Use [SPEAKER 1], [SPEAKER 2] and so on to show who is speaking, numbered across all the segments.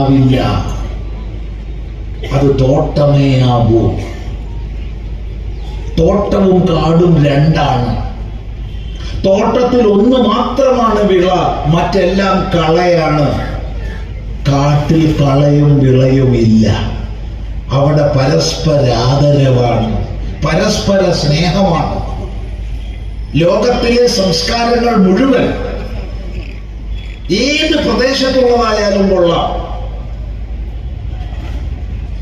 [SPEAKER 1] ഉണ്ടാവില്ല. അത് തോട്ടമേ ആകൂ. തോട്ടവും കാടും രണ്ടാണ്. തോട്ടത്തിൽ ഒന്ന് മാത്രമാണ് വിള, മറ്റെല്ലാം കളയാണ്. കാട്ടിൽ കളയും വിളയും ഇല്ല. അവിടെ പരസ്പര ആദരവാണ്, പരസ്പര സ്നേഹമാണ്. ലോകത്തിലെ സംസ്കാരങ്ങൾ മുഴുവൻ ഏത് പ്രദേശത്തുള്ളതായാലും കൊള്ളാം,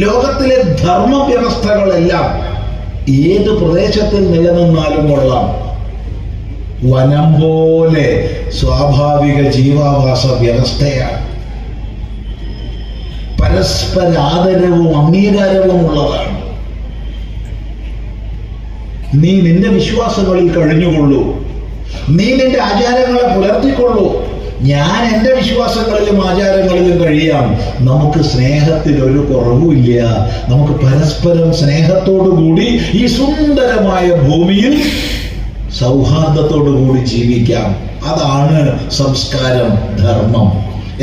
[SPEAKER 1] ലോകത്തിലെ ധർമ്മവ്യവസ്ഥകളെല്ലാം ഏത് പ്രദേശത്തിൽ നിലനിന്നാലും കൊള്ളാം, വനം പോലെ സ്വാഭാവിക ജീവാവാസ വ്യവസ്ഥയാണ്. പരസ്പര ആദരവും അംഗീകാരവും ഉള്ളതാണ്. നീ നിന്റെ വിശ്വാസങ്ങളിൽ കഴിഞ്ഞുകൊള്ളൂ, നീ നിന്റെ ആചാരങ്ങളെ പുലർത്തിക്കൊള്ളൂ, ഞാൻ എൻ്റെ വിശ്വാസങ്ങളിലും ആചാരങ്ങളിലും കഴിയാം. നമുക്ക് സ്നേഹത്തിൽ ഒരു കുറവുമില്ല. നമുക്ക് പരസ്പരം സ്നേഹത്തോടു കൂടി ഈ സുന്ദരമായ ഭൂമിയിൽ സൗഹാർദ്ദത്തോടു കൂടി ജീവിക്കാം. അതാണ് സംസ്കാരം, ധർമ്മം.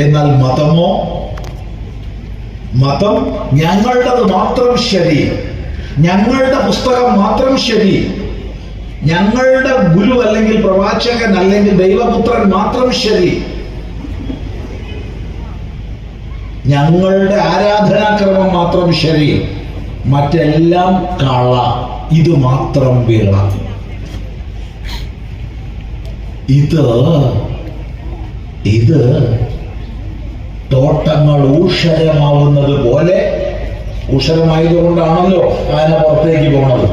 [SPEAKER 1] എന്നാൽ മതമോ? മതം ഞങ്ങളുടേത് മാത്രം ശരി, ഞങ്ങളുടെ പുസ്തകം മാത്രം ശരി, ഞങ്ങളുടെ ഗുരു അല്ലെങ്കിൽ പ്രവാചകൻ അല്ലെങ്കിൽ ദൈവപുത്രൻ മാത്രം ശരി, ഞങ്ങളുടെ ആരാധനാക്രമം മാത്രം ശരി, മറ്റെല്ലാം കള, ഇത് മാത്രം വിള. ഇത് തോട്ടങ്ങൾ ഊഷരമാവുന്നത് പോലെ, ഊഷരമായതുകൊണ്ടാണല്ലോ ആന പുറത്തേക്ക് പോണത്,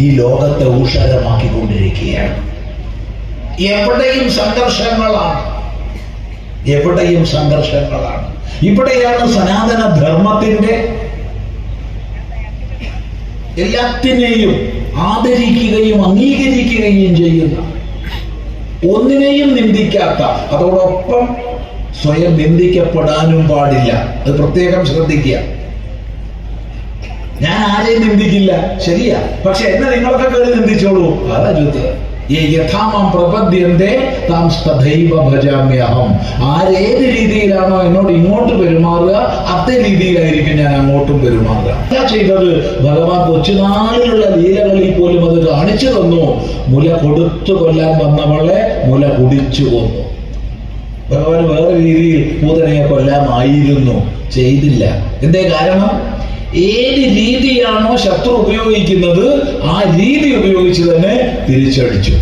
[SPEAKER 1] ഈ ലോകത്തെ ഊഷരമാക്കിക്കൊണ്ടിരിക്കുകയാണ്. എവിടെയും സംഘർഷങ്ങളാണ്, എവിടെയും സംഘർഷങ്ങളാണ്. ഇവിടെയാണ് സനാതന ധർമ്മത്തിന്റെ എല്ലാത്തിനെയും ആദരിക്കുകയും അംഗീകരിക്കുകയും ചെയ്യുന്ന, ഒന്നിനെയും നിന്ദിക്കാത്ത, അതോടൊപ്പം സ്വയം നിന്ദിക്കപ്പെടാനും പാടില്ല. അത് പ്രത്യേകം ശ്രദ്ധിക്കുക. ഞാൻ ആരെയും നിന്ദിക്കില്ല, ശരിയാ, പക്ഷെ എന്നെ നിങ്ങളൊക്കെ കയറി നിന്ദിച്ചോളൂ, അതരുത്. യഥാമം പ്രപദ്യന്തേ താം തഥൈവ ഭജാമ്യഹം. ആരേത് രീതിയിലാണോ എന്നോട് ഇങ്ങോട്ട് പെരുമാറുക, അതേ രീതിയിലായിരിക്കും ഞാൻ അങ്ങോട്ടും പെരുമാറുക. എന്താ ചെയ്തത്? ഭഗവാൻ കൊച്ചുനാളിലുള്ള ലീലകളിൽ പോലും അത് കാണിച്ചു തന്നു. മുല കൊടുത്തു കൊല്ലാൻ വന്നവളെ മുല കുടിച്ചു കൊന്നു. ഭഗവാൻ വേറെ രീതിയിൽ പൂതനയെ കൊല്ലാമായിരുന്നു, ചെയ്തില്ല. എന്തേ കാരണം? ഏത് രീതിയാണോ ശത്രു ഉപയോഗിക്കുന്നത് ആ രീതി ഉപയോഗിച്ച് തന്നെ തിരിച്ചടിച്ചു.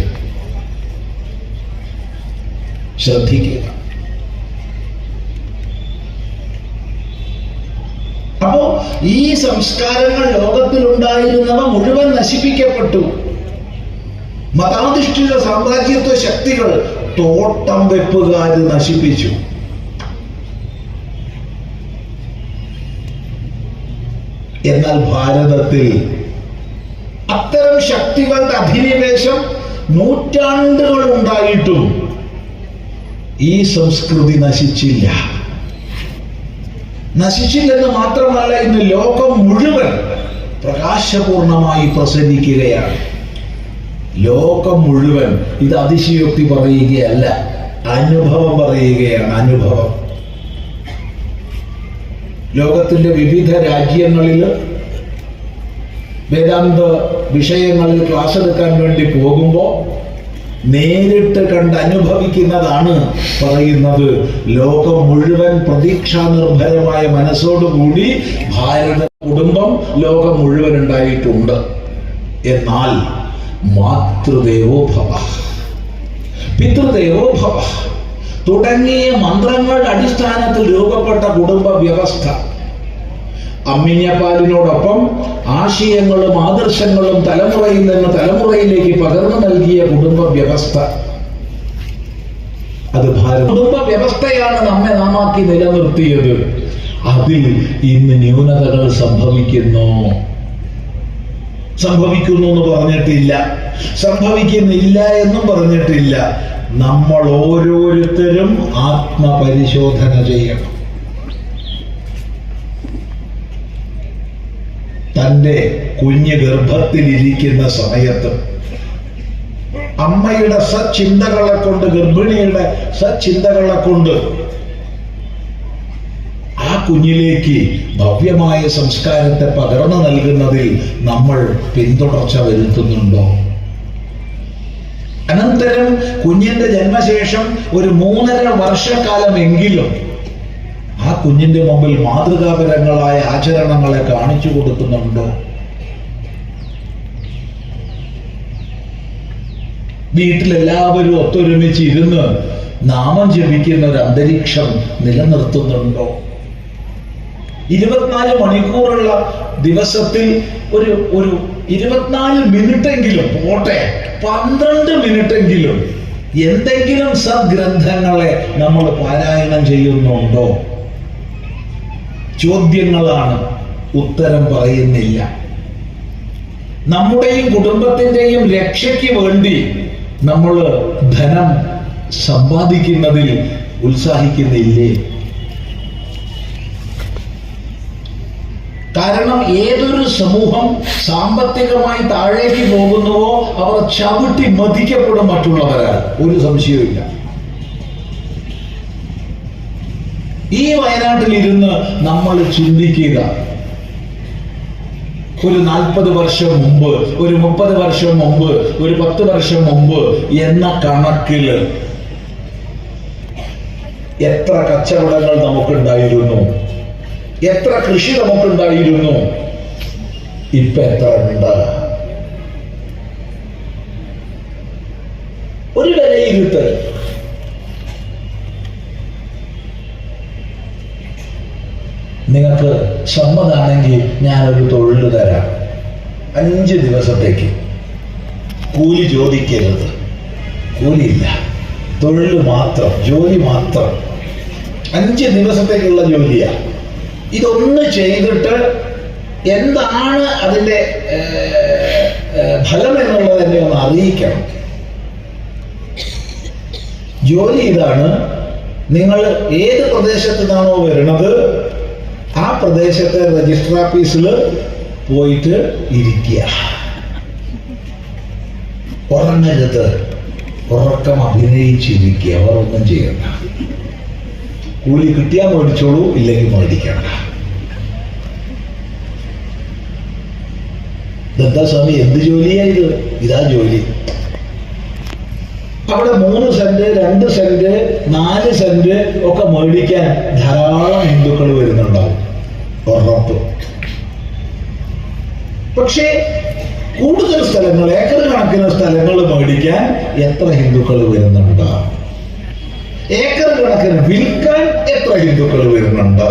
[SPEAKER 1] ശ്രദ്ധിക്കുക. അപ്പോ ഈ സംസ്കാരങ്ങൾ ലോകത്തിലുണ്ടായിരുന്നവ മുഴുവൻ നശിപ്പിക്കപ്പെട്ടു. മതാധിഷ്ഠിത സാമ്രാജ്യത്വ ശക്തികൾ തോട്ടം വെപ്പുകാര് നശിപ്പിച്ചു. എന്നാൽ ഭാരതത്തിൽ അത്തരം ശക്തികളുടെ അധിനിവേശം നൂറ്റാണ്ടുകൾ ഉണ്ടായിട്ടും ഈ സംസ്കൃതി നശിച്ചില്ല. നശിച്ചില്ലെന്ന് മാത്രമല്ല, ഇന്ന് ലോകം മുഴുവൻ പ്രകാശപൂർണമായി പ്രസരിക്കുകയാണ്. ലോകം മുഴുവൻ. ഇത് അതിശയോക്തി പറയുകയല്ല, അനുഭവം പറയുകയാണ്. അനുഭവം. ലോകത്തിന്റെ വിവിധ രാജ്യങ്ങളിൽ വേദാന്ത വിഷയങ്ങളിൽ ക്ലാസ് എടുക്കാൻ വേണ്ടി പോകുമ്പോൾ നേരിട്ട് കണ്ട് അനുഭവിക്കുന്നതാണ് പറയുന്നത്. ലോകം മുഴുവൻ പ്രതീക്ഷാ നിർഭരമായ മനസ്സോടുകൂടി ഭാരത കുടുംബം ലോകം മുഴുവൻ ഉണ്ടായിട്ടുണ്ട്. എന്നാൽ മാതൃദേവോ ഭവ, പിതൃദേവോ ഭവ തുടങ്ങിയ മന്ത്രങ്ങളുടെ അടിസ്ഥാനത്തിൽ രൂപപ്പെട്ട കുടുംബ വ്യവസ്ഥ, അമ്മിഞ്ഞപ്പാലിനോടൊപ്പം ആശയങ്ങളും ആദർശങ്ങളും തലമുറയിൽ നിന്ന് തലമുറയിലേക്ക് പകർന്നു നൽകിയ കുടുംബ വ്യവസ്ഥ, അത് കുടുംബ വ്യവസ്ഥയാണ് നമ്മെ നാമാക്കി നിലനിർത്തിയത്. അതിൽ ഇന്ന് ന്യൂനതകൾ സംഭവിക്കുന്നു എന്ന് പറഞ്ഞിട്ടില്ല, സംഭവിക്കുന്നില്ല എന്നും പറഞ്ഞിട്ടില്ല. നമ്മൾ ഓരോരുത്തരും ആത്മപരിശോധന ചെയ്യണം. തൻ്റെ കുഞ്ഞ് ഗർഭത്തിലിരിക്കുന്ന സമയത്ത് അമ്മയുടെ സച്ചിന്തകളെ കൊണ്ട്, ഗർഭിണിയുടെ സച്ചിന്തകളെ കൊണ്ട് കുഞ്ഞിലേക്ക് ഭവ്യമായ സംസ്കാരത്തെ പകർന്നു നൽകുന്നതിൽ നമ്മൾ പിന്തുടർച്ച വരുത്തുന്നുണ്ടോ? അനന്തരം കുഞ്ഞിന്റെ ജന്മശേഷം ഒരു 3.5 വർഷക്കാലമെങ്കിലും ആ കുഞ്ഞിന്റെ മുമ്പിൽ മാതൃകാപരങ്ങളായ ആചരണങ്ങളെ കാണിച്ചു കൊടുക്കുന്നുണ്ടോ? വീട്ടിലെല്ലാവരും ഒത്തൊരുമിച്ച് ഇരുന്ന് നാമം ജപിക്കുന്ന ഒരു അന്തരീക്ഷം നിലനിർത്തുന്നുണ്ടോ? 24 മണിക്കൂറുള്ള ദിവസത്തിൽ ഒരു 24 മിനിറ്റെങ്കിലും പോട്ടെ, 12 മിനിറ്റെങ്കിലും എന്തെങ്കിലും സദ്ഗ്രന്ഥങ്ങളെ നമ്മൾ പാരായണം ചെയ്യുന്നുണ്ടോ? ചോദ്യങ്ങളാണ്, ഉത്തരം പറയുന്നില്ല. നമ്മുടെയും കുടുംബത്തിന്റെയും രക്ഷയ്ക്ക് വേണ്ടി നമ്മൾ ധനം സമ്പാദിക്കുന്നതിൽ ഉത്സാഹിക്കുന്നില്ലേ? കാരണം ഏതൊരു സമൂഹം സാമ്പത്തികമായി താഴേക്ക് പോകുന്നുവോ അവർ ചവിട്ടി മതിക്കപ്പെടും മറ്റുള്ളവരാൽ, ഒരു സംശയവുമില്ല. ഈ വയനാട്ടിൽ ഇരുന്ന് നമ്മൾ ചിന്തിക്കുക, ഒരു 40 വർഷം മുമ്പ്, ഒരു 30 വർഷം മുമ്പ്, ഒരു 10 വർഷം മുമ്പ് എന്ന കണക്കിൽ എത്ര കച്ചവടങ്ങൾ നമുക്കുണ്ടായിരുന്നു, എത്ര കൃഷി നമുക്കുണ്ടായിരുന്നു, ഇപ്പൊ എത്ര ഉണ്ട്? ഒരു വിലയിരുത്തൽ. നിങ്ങൾക്ക് സമ്മതാണെങ്കിൽ ഞാനൊരു തൊഴിൽ തരാം. 5 ദിവസത്തേക്ക് കൂലി ചോദിക്കരുത്. കൂലിയില്ല, തൊഴിൽ മാത്രം, ജോലി മാത്രം. 5 ദിവസത്തേക്കുള്ള ജോലിയാ. ഇതൊന്ന് ചെയ്തിട്ട് എന്താണ് അതിൻ്റെ ഫലം എന്നുള്ളത് എന്നെ ഒന്ന് അറിയിക്കണം. ജോലി ഇതാണ്: നിങ്ങൾ ഏത് പ്രദേശത്തു നിന്നാണോ വരുന്നത് ആ പ്രദേശത്തെ രജിസ്റ്റർ ഓഫീസിൽ പോയിട്ട് ഇരിക്കുക. ഉറങ്ങരുത്, ഉറക്കം അഭിനയിച്ചിരിക്കുക, അവർ ഒന്നും ചെയ്യണ്ട. കൂലി കിട്ടിയാൽ മേടിച്ചോളൂ, ഇല്ലെങ്കിൽ മേടിക്കണ്ട. ദത്താസ്വാമി എന്ത് ജോലിയാ ഇത്? ഇതാ ജോലി. അവിടെ 3 സെന്റ് 2 സെന്റ് 4 സെന്റ് ഒക്കെ മേടിക്കാൻ ധാരാളം ഹിന്ദുക്കൾ വരുന്നുണ്ടാവും, ഉറപ്പ്. പക്ഷേ കൂടുതൽ സ്ഥലങ്ങൾ, ഏക്കർ കണക്കിന് സ്ഥലങ്ങൾ മേടിക്കാൻ എത്ര ഹിന്ദുക്കൾ വരുന്നുണ്ട്? ഏക്കർ കണക്കിന് വിൽക്കാൻ എത്ര ഹിന്ദുക്കൾ വരുന്നുണ്ട്?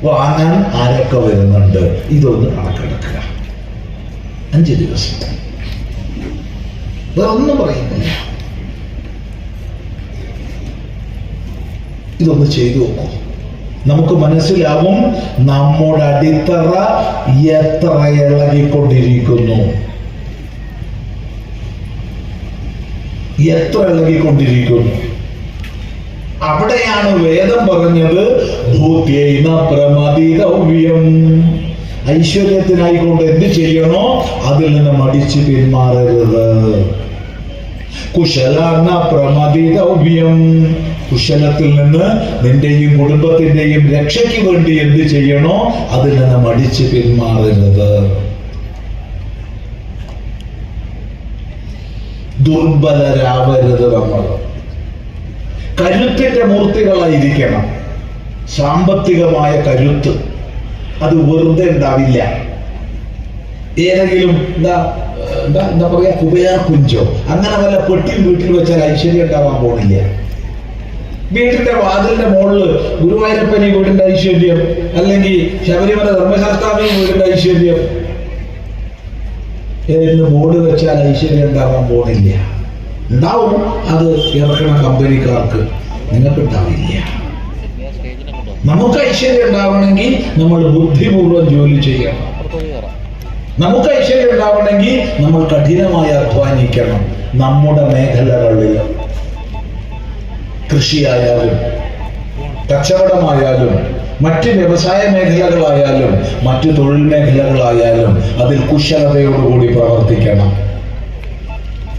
[SPEAKER 1] വാങ്ങാൻ ആരൊക്കെ വരുന്നുണ്ട്? ഇതൊന്ന് കണക്കെടുക്കുക. 5 ദിവസം വേറൊന്നും പറയുന്നില്ല. ഇതൊന്ന് ചെയ്തു നോക്കൂ, നമുക്ക് മനസ്സിലാവും നമ്മുടെ അടിത്തറ എത്ര ഇളകിക്കൊണ്ടിരിക്കുന്നു, എത്ര ഇളകിക്കൊണ്ടിരിക്കുന്നു. അവിടെയാണ് വേദം പറഞ്ഞത് ഭൂത്യേന പ്രമദിതവ്യം. ഐശ്വര്യത്തിനായിക്കൊണ്ട് എന്ത് ചെയ്യണോ അതിൽ നിന്ന് മടിച്ച് പിന്മാറരുത്. കുശലാന പ്രമദിതവ്യം. കുശലത്തിൽ നിന്ന് നിന്റെയും കുടുംബത്തിന്റെയും രക്ഷയ്ക്ക് വേണ്ടി എന്ത് ചെയ്യണോ അതിൽ നിന്ന് മടിച്ച് പിന്മാറരുത്. ദുർബലരാവരുത്. നമ്മൾ കരുത്തിന്റെ മൂർത്തികളായിരിക്കണം. സാമ്പത്തികമായ കരുത്ത് അത് വെറുതെ ഉണ്ടാവില്ല. ഏതെങ്കിലും എന്താ പറയാ, കുബേര കുഞ്ചോ അങ്ങനെ വല്ല പെട്ടിയും വീട്ടിൽ വെച്ചാൽ ഐശ്വര്യം ഉണ്ടാവാൻ പോണില്ല. വീട്ടിന്റെ വാതിലിന്റെ മുകളില് ഗുരുവായൂരപ്പനി വീടിന്റെ ഐശ്വര്യം, അല്ലെങ്കിൽ ശബരിമല ധർമ്മശാസ്താമി വീടിന്റെ ഐശ്വര്യം എന്ന് ബോർഡ് വെച്ചാൽ ഐശ്വര്യം ഉണ്ടാവാൻ പോണില്ല. ഉണ്ടാവും, അത് ഇറക്കണ കമ്പനിക്കാർക്ക്, നിങ്ങൾക്ക് ഉണ്ടാവില്ല. നമുക്ക് ഐശ്വര്യം ഉണ്ടാവണമെങ്കിൽ നമ്മൾ ബുദ്ധിപൂർവ്വം ജോലി ചെയ്യണം. നമുക്ക് ഐശ്വര്യം ഉണ്ടാവണമെങ്കിൽ നമ്മൾ കഠിനമായി അധ്വാനിക്കണം. നമ്മുടെ മേഖലകളിൽ കൃഷിയായാലും കച്ചവടമായാലും മറ്റ് വ്യവസായ മേഖലകളായാലും മറ്റ് തൊഴിൽ മേഖലകളായാലും അതിൽ കുശലതയോടുകൂടി പ്രവർത്തിക്കണം.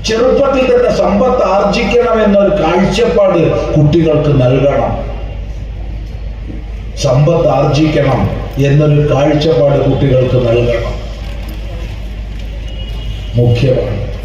[SPEAKER 1] ചെറുപ്പത്തിൽ തന്നെ സമ്പത്ത് ആർജിക്കണം എന്നൊരു കാഴ്ചപ്പാട് കുട്ടികൾക്ക് നൽകണം. സമ്പത്ത് ആർജിക്കണം എന്നൊരു കാഴ്ചപ്പാട് കുട്ടികൾക്ക് നൽകണം. മുഖ്യമാണ്.